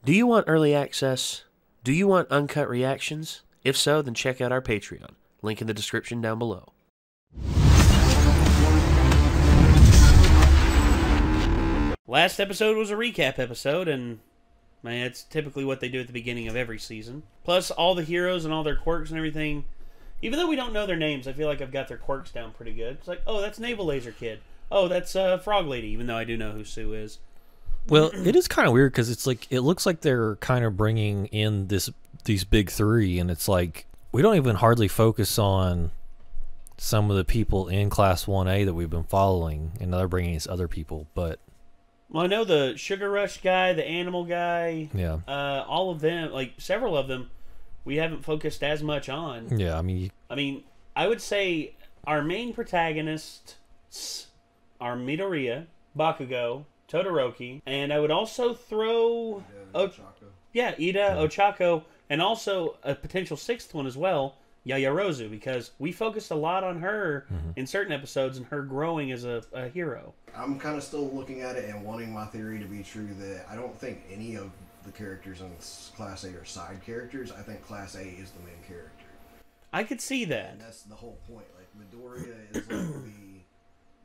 Do you want early access? Do you want uncut reactions? If so, then check out our Patreon. Link in the description down below. Last episode was a recap episode, and man, it's typically what they do at the beginning of every season. Plus, all the heroes and all their quirks and everything. Even though we don't know their names, I feel like I've got their quirks down pretty good. It's like, oh, that's Naval Laser Kid. Oh, that's Frog Lady, even though I do know who Sue is. Well, it is kind of weird because it's like it looks like they're kind of bringing in these big three, and it's like we don't even hardly focus on some of the people in Class 1A that we've been following, and they're bringing these other people. But well, I know the Sugar Rush guy, the Animal guy, yeah, all of them, like several of them, we haven't focused as much on. Yeah, I mean, I would say our main protagonists are Midoriya, Bakugo, Todoroki, and I would also throw Ida, Ochako, and also a potential sixth one as well, Yaoyorozu, because we focused a lot on her in certain episodes and her growing as a hero. I'm kind of still looking at it and wanting my theory to be true that I don't think any of the characters in Class A are side characters. I think Class A is the main character. I could see that. And that's the whole point. Like, Midoriya is like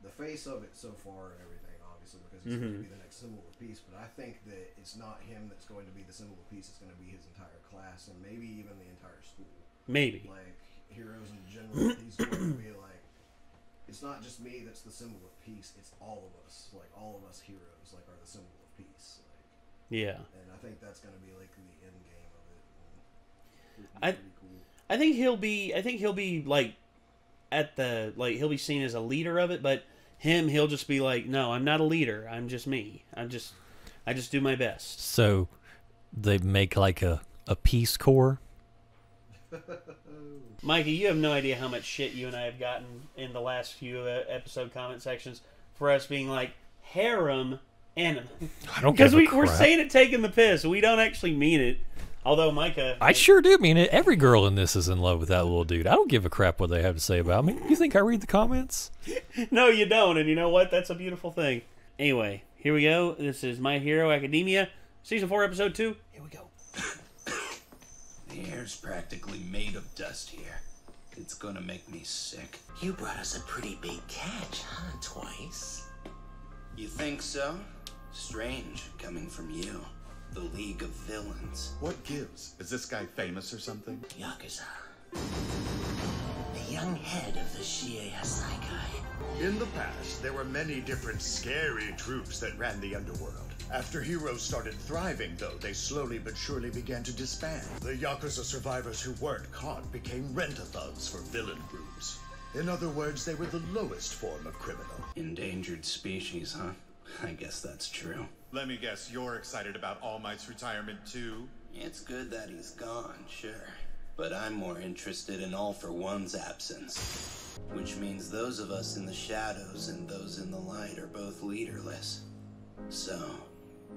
the face of it so far and everything, obviously, because he's going to be the next symbol of peace. But I think that it's not him that's going to be the symbol of peace. It's going to be his entire class and maybe even the entire school. Maybe. Like, heroes in general, he's going to be like, it's not just me that's the symbol of peace, it's all of us. Like, all of us heroes, like, are the symbol of peace. Like, yeah. And I think that's going to be, like, the end game of it. Pretty cool. I think he'll be, like, he'll be seen as a leader of it, but he'll just be like, no, I'm not a leader. I'm just me. I just do my best. So they make like a Peace Corps. Mikey, you have no idea how much shit you and I have gotten in the last few episode comment sections for us being like harem anime. I don't give a crap. We're saying it taking the piss. We don't actually mean it. Although Micah, I sure do mean it. Every girl in this is in love with that little dude. I don't give a crap what they have to say about me. You think I read the comments? No, you don't. And you know what? That's a beautiful thing. Anyway, here we go. This is My Hero Academia, Season 4, Episode 2. Here we go. The air's practically made of dust here. It's gonna make me sick. You brought us a pretty big catch, huh, Twice? You think so? Strange, coming from you. The League of Villains. What gives? Is this guy famous or something? Yakuza. The young head of the Shiei Hasaikai. In the past, there were many different scary troops that ran the underworld. After heroes started thriving, though, they slowly but surely began to disband. The Yakuza survivors who weren't caught became rent-a-thugs for villain groups. In other words, they were the lowest form of criminal. Endangered species, huh? I guess that's true. Let me guess, you're excited about All Might's retirement, too? It's good that he's gone, sure. But I'm more interested in All for One's absence. Which means those of us in the shadows and those in the light are both leaderless. So,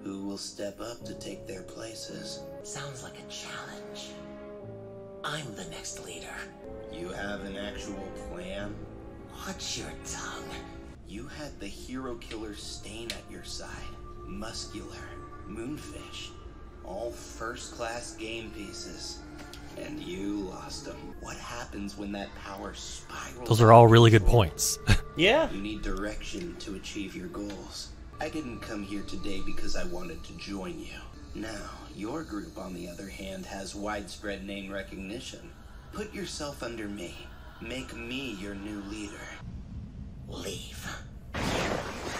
who will step up to take their places? Sounds like a challenge. I'm the next leader. You have an actual plan? Watch your tongue. You had the hero killer Stain at your side. Muscular, Moonfish, all first-class game pieces. And you lost them. What happens when that power spirals? Those are all really good points. Yeah. You need direction to achieve your goals. I didn't come here today because I wanted to join you. Now, your group, on the other hand, has widespread name recognition. Put yourself under me. Make me your new leader. Leave.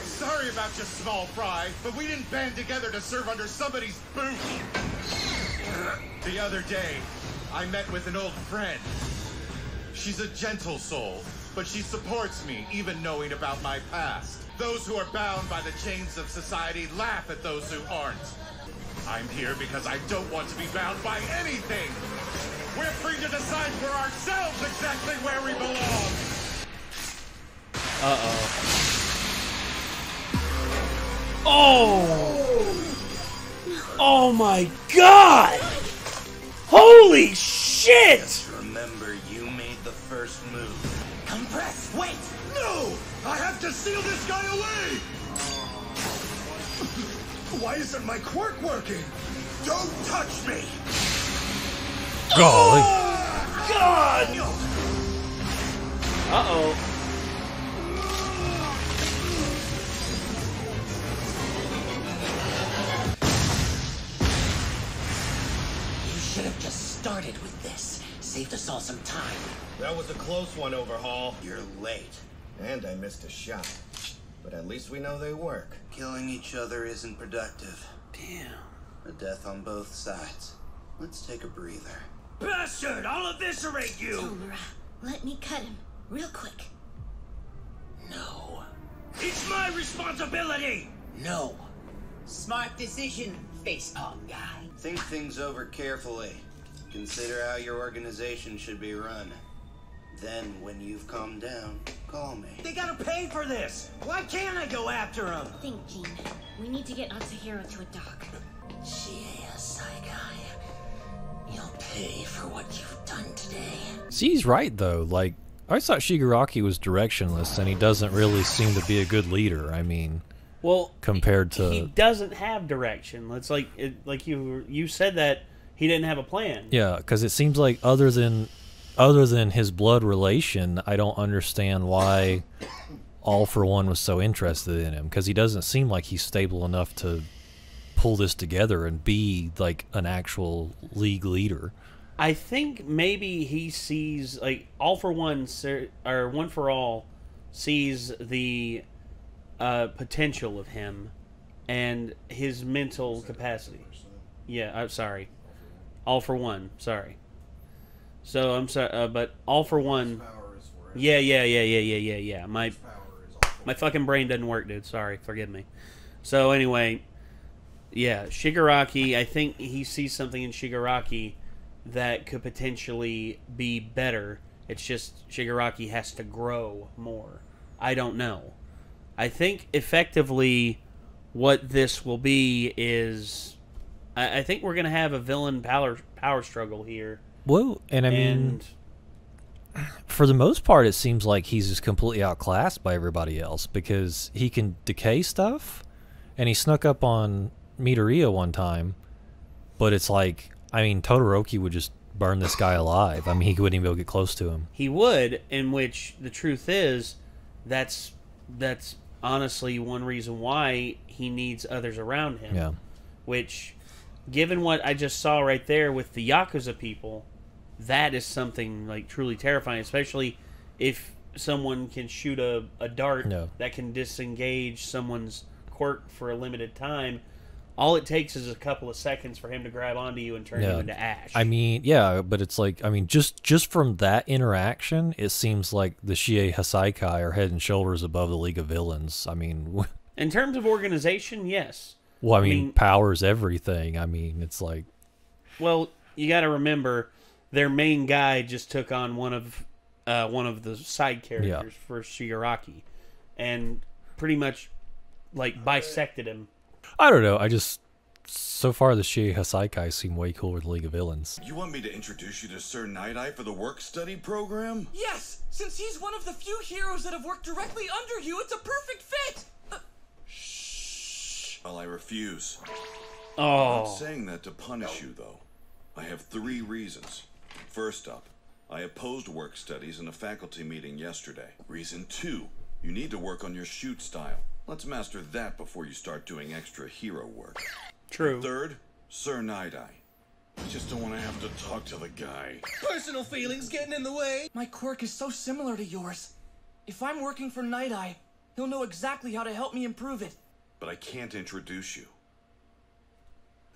Sorry about you, small fry, but we didn't band together to serve under somebody's boot. The other day, I met with an old friend. She's a gentle soul, but she supports me, even knowing about my past. Those who are bound by the chains of society laugh at those who aren't. I'm here because I don't want to be bound by anything. We're free to decide for ourselves exactly where we belong. Uh-oh. Oh! Oh my god! Holy shit! Just remember, you made the first move. Compress, wait! No! I have to seal this guy away! Why isn't my quirk working? Don't touch me! Golly. God! Uh-oh. You should have just started with this. Saved us all some time. That was a close one, Overhaul. You're late. And I missed a shot. But at least we know they work. Killing each other isn't productive. Damn. A death on both sides. Let's take a breather. Bastard! I'll eviscerate you! Tomura, let me cut him. Real quick. No. It's my responsibility! No. Smart decision, facepalm guy. Think things over carefully. Consider how your organization should be run. Then, when you've calmed down, call me. They gotta pay for this! Why can't I go after him? Think, Gene. We need to get Atsuhiro to a dock. Shie Saikai. You'll pay for what you've done today. See, he's right though. Like, I thought Shigaraki was directionless, and he doesn't really seem to be a good leader. I mean, Well, compared to he doesn't have direction. It's like you said that he didn't have a plan. yeah, because it seems like other than his blood relation, I don't understand why All For One was so interested in him. Because he doesn't seem like he's stable enough to pull this together and be like an actual league leader. I think maybe he sees like All For One or One For All sees the potential of him and his mental capacity. Yeah, I'm sorry. All For One, sorry. So I'm sorry, but All For One. Yeah. My fucking brain doesn't work, dude. Sorry, forgive me. So anyway, yeah, Shigaraki. I think he sees something in Shigaraki that could potentially be better. It's just Shigaraki has to grow more. I don't know. I think effectively what this will be is I think we're going to have a villain power struggle here. Well, and I mean, for the most part, it seems like he's just completely outclassed by everybody else because he can decay stuff, and he snuck up on Midoriya one time, but it's like, I mean, Todoroki would just burn this guy alive. I mean, he wouldn't even be able to get close to him. He would, in which the truth is, that's honestly one reason why he needs others around him. Yeah. Which, given what I just saw right there with the Yakuza people, that is something like truly terrifying, especially if someone can shoot a dart that can disengage someone's quirk for a limited time. All it takes is a couple of seconds for him to grab onto you and turn you into ash. I mean, yeah, but it's like, I mean, just from that interaction, it seems like the Shie Hasaikai are head and shoulders above the League of Villains. I mean, in terms of organization, yes. Well, I mean, power's everything. I mean, it's like... Well, you got to remember, their main guy just took on one of the side characters for Shigaraki, and pretty much like bisected him. I don't know. So far the Shie Hasaikai seem way cooler than League of Villains. You want me to introduce you to Sir Night-Eye for the work-study program? Yes! Since he's one of the few heroes that have worked directly under you, it's a perfect fit! Shh. Well, I refuse. Oh. I'm not saying that to punish you, though. I have 3 reasons. First up, I opposed work studies in a faculty meeting yesterday. Reason 2, you need to work on your shoot style. Let's master that before you start doing extra hero work. True. Third, Sir Night-Eye. I just don't want to have to talk to the guy. Personal feelings getting in the way. My quirk is so similar to yours. If I'm working for Night-Eye, he'll know exactly how to help me improve it. But I can't introduce you.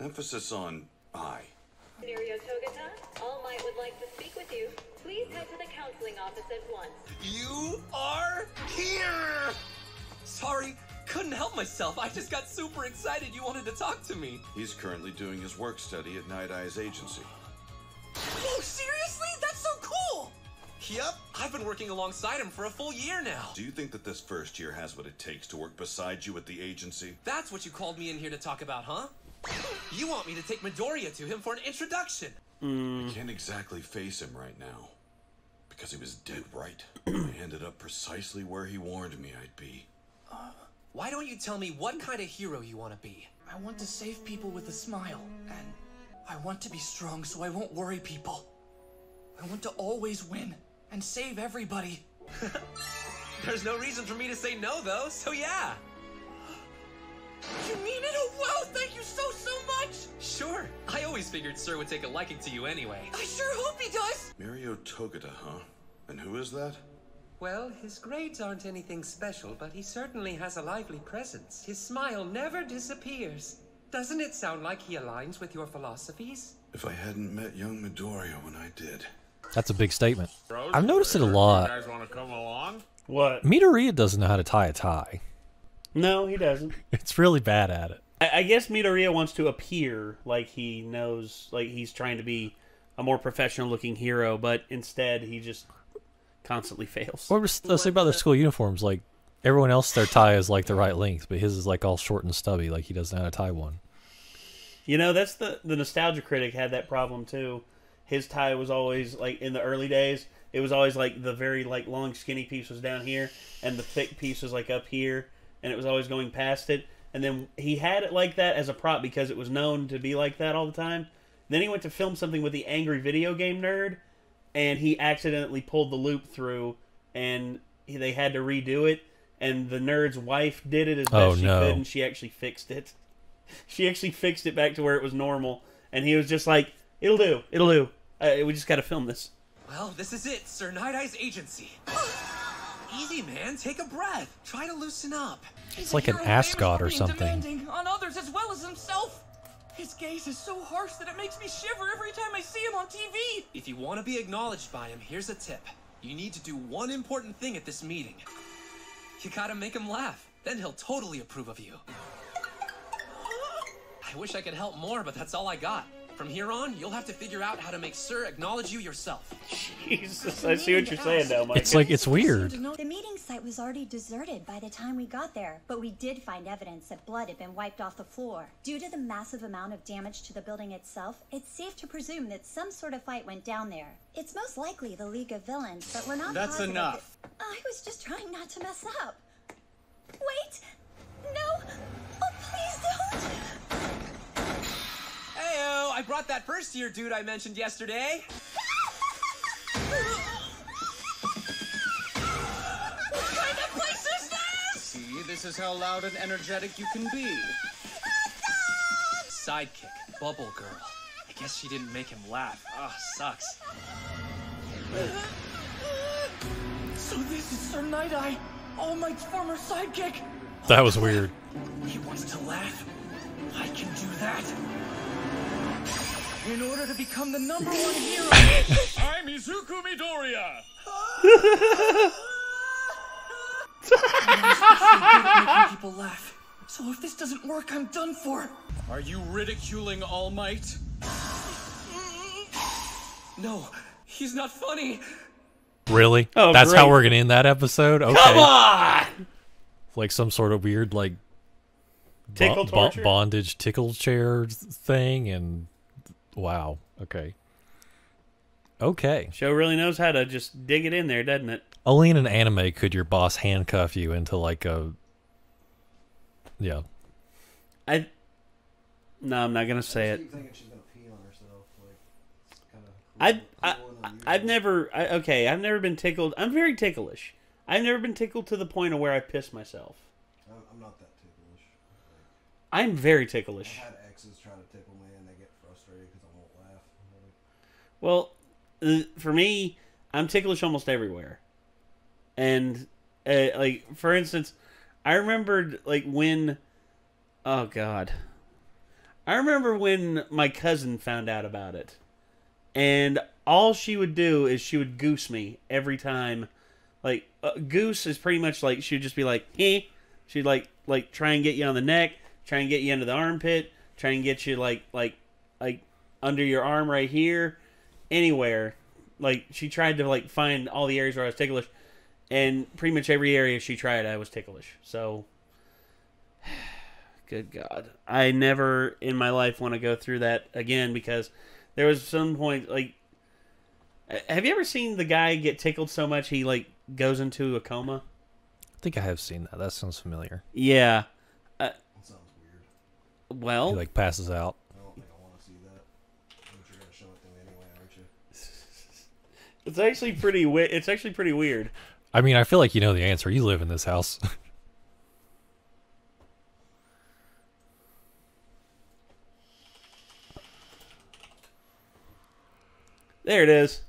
Emphasis on I. Mirio Togata, All Might would like to speak with you. Please head to the counseling office at once. You are here! Sorry, couldn't help myself. I just got super excited you wanted to talk to me. He's currently doing his work study at Night-Eye's agency. Whoa, seriously? That's so cool! Yep, I've been working alongside him for a full year now. Do you think that this first year has what it takes to work beside you at the agency? That's what you called me in here to talk about, huh? You want me to take Midoriya to him for an introduction. I can't exactly face him right now. Because he was dead right. I ended up precisely where he warned me I'd be. Why don't you tell me what kind of hero you want to be? I want to save people with a smile and want to be strong so I won't worry people. I want to always win and save everybody. There's no reason for me to say no, though, so yeah. You mean it? Oh, wow, thank you so much! Sure. I always figured Sir would take a liking to you anyway. I sure hope he does! Mirio Togata, huh? And who is that? Well, his grades aren't anything special, but he certainly has a lively presence. His smile never disappears. Doesn't it sound like he aligns with your philosophies? If I hadn't met young Midoriya when I did. That's a big statement. I've noticed it a lot. You guys want to come along? What? Midoriya doesn't know how to tie a tie. No, he doesn't. It's really bad at it. I guess Midoriya wants to appear like he knows, like he's trying to be a more professional-looking hero, but instead he just constantly fails. Or let's say about their school uniforms. Like everyone else, their tie is like the right length, but his is like all short and stubby. Like he doesn't know how to tie one. You know, that's the Nostalgia Critic had that problem too. His tie was always like in the early days. It was always like the very like long skinny piece was down here, and the thick piece was like up here, and it was always going past it. And then he had it like that as a prop because it was known to be like that all the time. Then he went to film something with the Angry Video Game Nerd, and he accidentally pulled the loop through, and they had to redo it. And the nerd's wife did it as best she could, and she actually fixed it. She actually fixed it back to where it was normal, and he was just like, "It'll do, it'll do. We just got to film this." Well, this is it, Sir Night-Eye's agency. Easy, man. Take a breath. Try to loosen up. It's like an ascot or something. Demanding on others as well as himself. His gaze is so harsh that it makes me shiver every time I see him on TV. If you want to be acknowledged by him, here's a tip. You need to do one important thing at this meeting. You gotta make him laugh. Then he'll totally approve of you. I wish I could help more, but that's all I got. From here on, you'll have to figure out how to make Sir acknowledge you yourself. Jesus, I see what you're saying now, Mike. It's like, it's weird. The meeting site was already deserted by the time we got there, but we did find evidence that blood had been wiped off the floor. Due to the massive amount of damage to the building itself, it's safe to presume that some sort of fight went down there. It's most likely the League of Villains, but we're not That's positive. enough. I was just trying not to mess up. Wait! No! Oh, please don't! Heyo, I brought that first year dude I mentioned yesterday. What kind of place is this? See, this is how loud and energetic you can be. Sidekick, Bubble Girl. I guess she didn't make him laugh. Ah, sucks. So this is Sir Night-Eye, All Might's former sidekick. That was weird. He wants to laugh. I can do that. In order to become the #1 hero, I'm Izuku Midoriya. making people laugh. So if this doesn't work, I'm done for. Are you ridiculing All Might? No, he's not funny. Really? Oh, that's great. how we're gonna end that episode? Okay. Come on! Like some sort of weird like Tickle torture? bondage tickle chair thing, and wow. Okay. Okay. Show really knows how to just dig it in there, doesn't it? Only in an anime could your boss handcuff you into like a yeah. No, I'm not gonna say it. keep thinking she's gonna pee on herself. Like, it's kinda I've never been tickled. I'm very ticklish. I've never been tickled to the point of where I piss myself. I'm not that ticklish. I'm very ticklish. I've had exes try to tickle me and they get frustrated because I won't laugh. Well, for me, I'm ticklish almost everywhere. And like for instance, I remembered like when, oh God, I remember when my cousin found out about it, and all she would do is she would goose me every time. Like goose is pretty much like she would just be like, eh. She'd like try and get you on the neck, try and get you into the armpit, try and get you like under your arm right here, anywhere. Like she tried to like find all the areas where I was ticklish, and pretty much every area she tried, I was ticklish. So, good God, I never in my life want to go through that again, because there was some point like, have you ever seen the guy get tickled so much he like goes into a coma? I think I have seen that. That sounds familiar. Yeah. That sounds weird. Well, He like passes out. I don't think I want to see that. show it to me anyway, aren't you? It's actually pretty. It's actually pretty weird. I mean, I feel like you know the answer. You live in this house. There it is.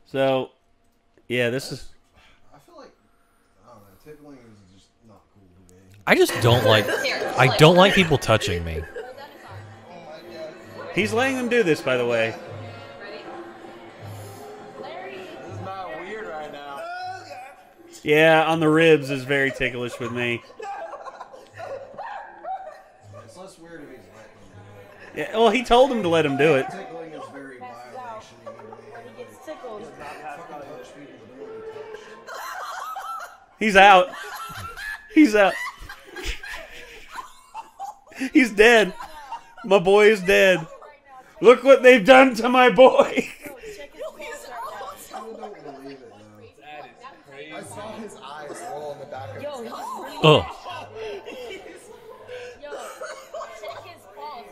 So, yeah, this is. I feel like, I don't know, tickling is just not cool to me. I just don't like. I don't like people touching me. He's letting them do this, by the way. This is not weird right now. Yeah, on the ribs is very ticklish with me. It's less weird if he's letting them do it. Yeah, well, he told him to let him do it. Tickling is very violation-y to me. He gets tickled. Fucking touch people that don't want to touch. He's out. He's out. He's dead. My boy is dead. Look what they've done to my boy. I saw his eyes roll in the back of his head. Oh. Check his pulse,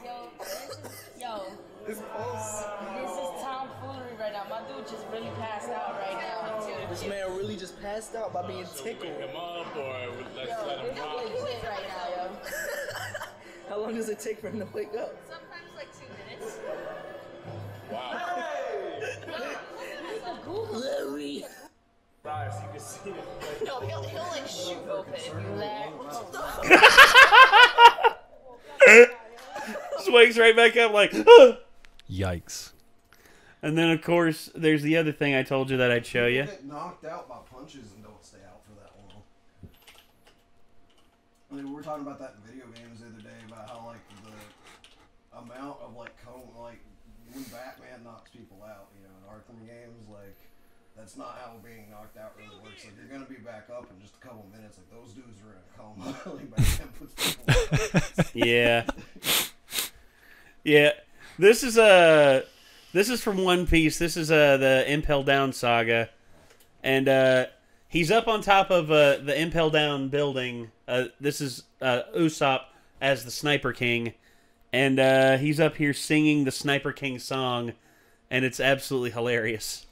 yo. His pulse. This is tomfoolery right now. My dude just really passed out right now. This man really just passed out by being tickled. Come on, boy. Let's Yo, let him it's rock. legit right now, yo. How long does it take for him to wake up? Sometimes like 2 minutes. Wow. Larry. Nice, you can see it. No, he'll like shoot open if you laugh. Just wakes right back up like, Yikes. And then, of course, there's the other thing I told you that I'd show you. People get knocked out by punches and don't stay out for that long. I mean, we were talking about that in video games the other day about how, like, the amount of, like, when Batman knocks people out, you know, in Arkham games, like, that's not how being knocked out really works. Like, you're going to be back up in just a couple minutes. Like, those dudes are in a coma. Like, Batman puts people Yeah. Yeah. This is from One Piece. This is the Impel Down saga. And he's up on top of the Impel Down building. This is Usopp as the Sniper King. And he's up here singing the Sniper King song. And it's absolutely hilarious.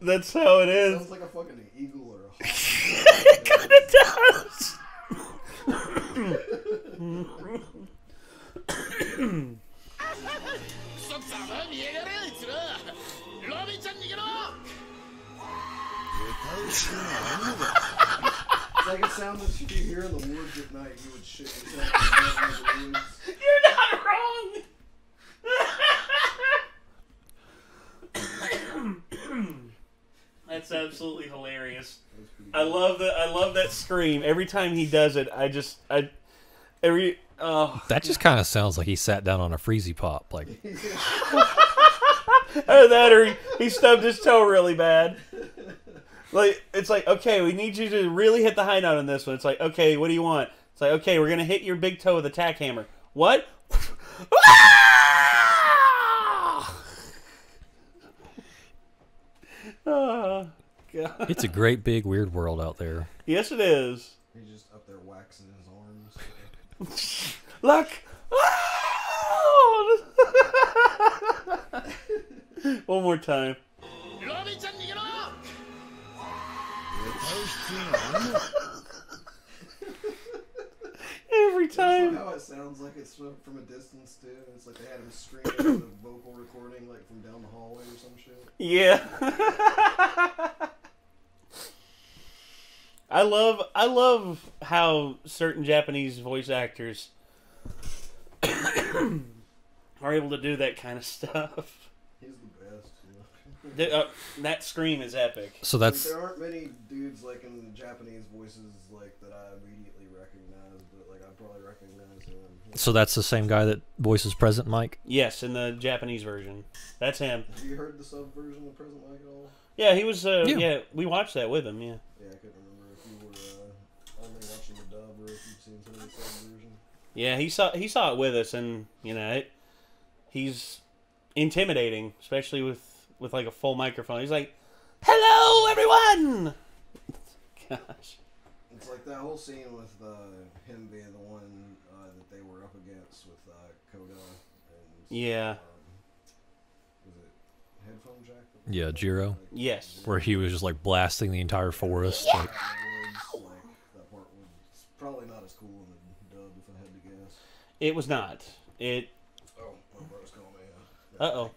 That's how it is. Sounds like a fucking eagle or a hawk. It kind of does. It's like a sound that you hear in the woods at night. You would shit yourself in the woods. You're not wrong. That's absolutely hilarious. I love that scream. Every time he does it, that just kind of sounds like he sat down on a Freezy Pop. Like, either that or he stubbed his toe really bad. Like, it's like, okay, we need you to really hit the high note on this one. It's like, okay, what do you want? It's like, okay, we're going to hit your big toe with a tack hammer. What? Oh, God. It's a great, big, weird world out there. Yes, it is. He's just up there waxing his arms. Look! One more time. Every time. How it sounds like it's from a distance too. It's like they had him screaming the vocal recording like from down the hallway or some shit. Yeah. I love how certain Japanese voice actors are able to do that kind of stuff. He's the best. That scream is epic. So that's there aren't many dudes like in Japanese voices like that I immediately recognize, but like I probably recognize him. So that's the same guy that voices Present Mike? Yes, in the Japanese version. That's him. Have you heard the sub version of Present Mike at all? Yeah, he was. Yeah, we watched that with him. Yeah. Yeah, I couldn't remember if you were only watching the dub or if You've seen some of the sub version. Yeah, he saw it with us, and you know, he's intimidating, especially with like a full microphone. He's like, "Hello, everyone." Gosh. It's like that whole scene with him being the one that they were up against with Coda and yeah. Was it Headphone Jack? Yeah, Jiro. Yes. Where he was just like blasting the entire forest. Yeah. Like, That part was probably not as cool in the dub, if I had to guess. It was not. It. Oh, my brother's calling me. Uh-oh.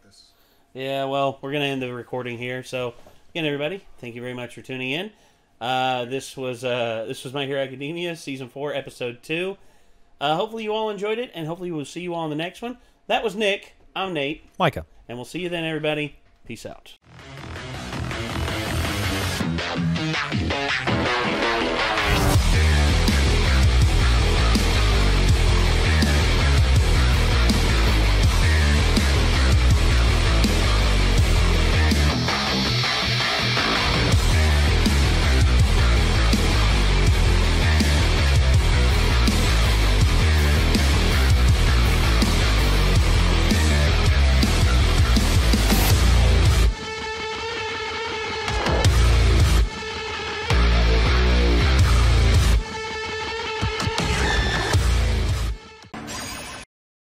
Yeah, well, we're going to end the recording here. So, again, everybody, thank you very much for tuning in. This was My Hero Academia, Season 4, Episode 2. Hopefully you all enjoyed it, and hopefully we'll see you all in the next one. That was Nick. I'm Nate. Micah. And we'll see you then, everybody. Peace out.